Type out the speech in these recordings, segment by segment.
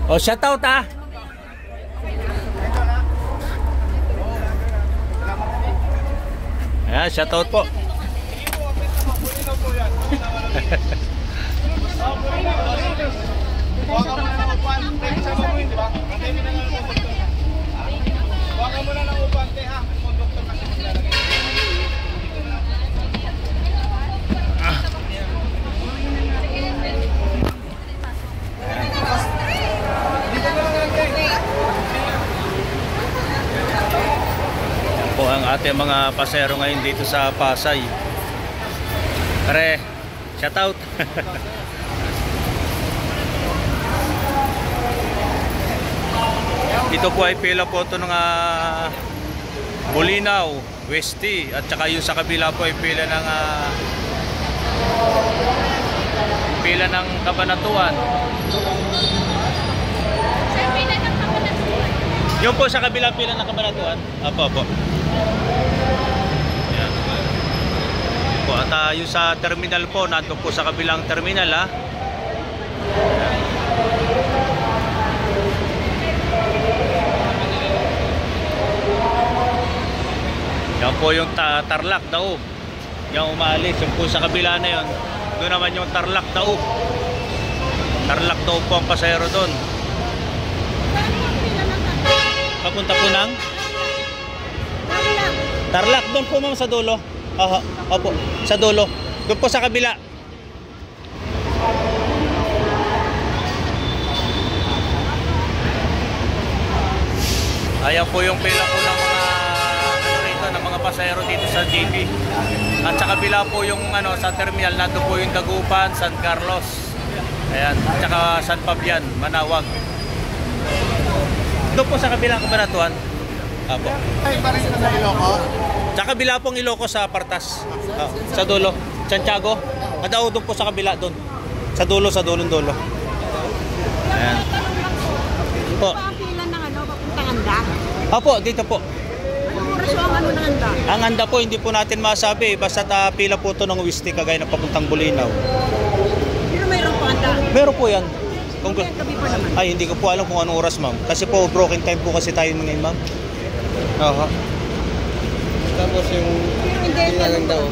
O, shoutout ah. Ayan, shoutout po. Po ang ating mga pasero ngayon dito sa Pasay. Pare, shoutout. Dito po ay pila po ito ng Bulinaw, Westy, at saka yung sa kabila po ay pila ng Cabanatuan. Yung po sa kabila pila ng Cabanatuan. Apo. Ayan. Po, at yung sa terminal po, nandun po sa kabilang terminal ha. Yan po yung Tarlac daw. Yan umaalis. Yung po sa kabila na yun. Doon naman yung Tarlac daw. Tarlac daw po ang pasahero doon. Papunta po ng Tarlac. Doon po ma'am sa dulo. Opo, sa dulo. Doon po sa kabila. Ayan po yung pila po ng mga pasahero dito sa JP. At sa kabila po yung sa terminal, nando po yung Dagupan, San Carlos. Ayan, at saka San Fabian, Manawag. Doon po sa kabilang Cabanatuan. Apo. Ay, parang sa Ilocos. Sa kabila pong Ilocos sa Partas. Sa dulo, Santiago. At doon po sa kabila doon. Sa dulo. Ayan. Po. Papuntang Anda? Opo, dito po. So, ang ng Anda? Ang Anda po, hindi po natin masabi. Basta pila po ito ng Westy, kagaya ng papuntang Bulinaw. Pero mayroon po Anda? Meron po yan. Gabi pa naman. Ay, hindi ko po alam kung anong oras ma'am. Kasi po, broken time po kasi tayo ngayon ma'am. Tapos yung Tingalan daw.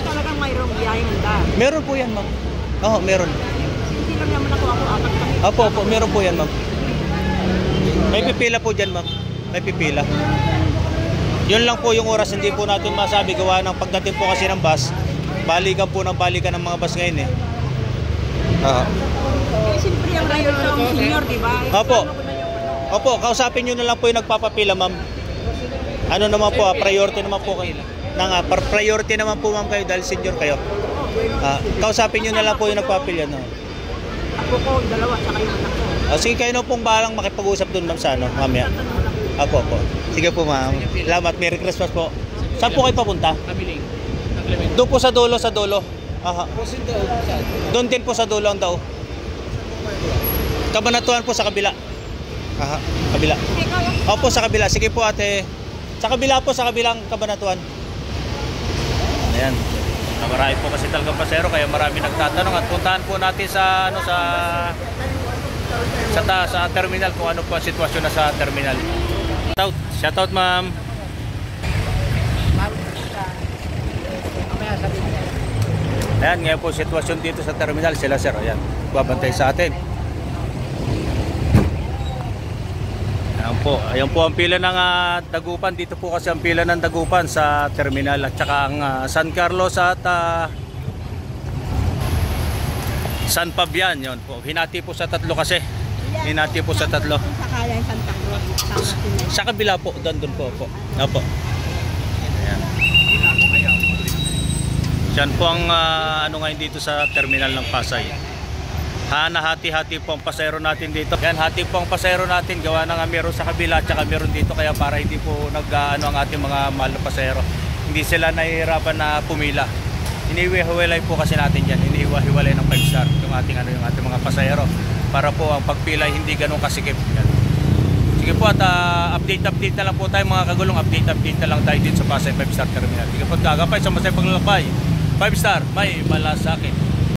Talagang mayroong biyayang Anda? Meron po yan ma'am. Meron. Hindi lang naman ako apat kami. Opo, meron po yan ma'am. May pipila po dyan ma'am. May pipila. Yun lang po yung oras, hindi po natin masabi gawa ng pagdating po kasi ng bus. Balikan ng mga bus ngayon eh. Siyempre yung rider sa senior, di ba? Opo, kausapin nyo na lang po yung nagpapapila ma'am. Ano naman po, priority naman po kayo. Priority naman po ma'am kayo dahil senior kayo. Kausapin nyo na lang po yung nagpapila. Ako ko, dalawa, saka yung anak ko. Sige, kayo na pong balang makipag-usap dun ma'am sa mamaya. Opo. Sige po ma'am. Salamat. Merry Christmas po. Saan po kayo papunta? Doon po sa dulo. Doon din po sa dulo ang daw. Cabanatuan po sa kabila. Kabila. Opo, sa kabila. Sige po ate. Sa kabila po, sa kabilang Cabanatuan. Ayan. Marami po kasi talagang pasero kaya marami nagtatanong at puntahan po natin sa sa terminal kung ano po ang sitwasyon na sa terminal. Shoutout ma'am. Ayan, ngayon po sitwasyon dito sa terminal sila sir. Ayan, babantay sa atin. Ayan po ang pila ng Dagupan. Dito po kasi ang pila ng Dagupan sa terminal at saka ang San Carlos at San Fabian. Yun po. Hinati po sa tatlo kasi. Hinati po sa tatlo. Sa kabila po, doon po. Opo. Ayan. Yan po ang ngayon dito sa terminal ng Pasay. Nahati-hati po ang pasahero natin dito. Yan, hati po ang pasahero natin. Gawa na nga meron sa kabila at saka meron dito. Kaya para hindi po ang ating mga mahal na pasahero. Hindi sila nahihirapan na pumila. Inihiwalay po kasi natin yan. Inihiwalay ng 5 star yung ating mga pasahero. Para po ang pagpila hindi ganun kasikip. Yan. Sige po at update na lang po tayo mga kagulong. Update na lang tayo din sa Pasay 5 star terminal. Sige po, gagapay sa Masay Paglalakbay. 5 star, may malasakit.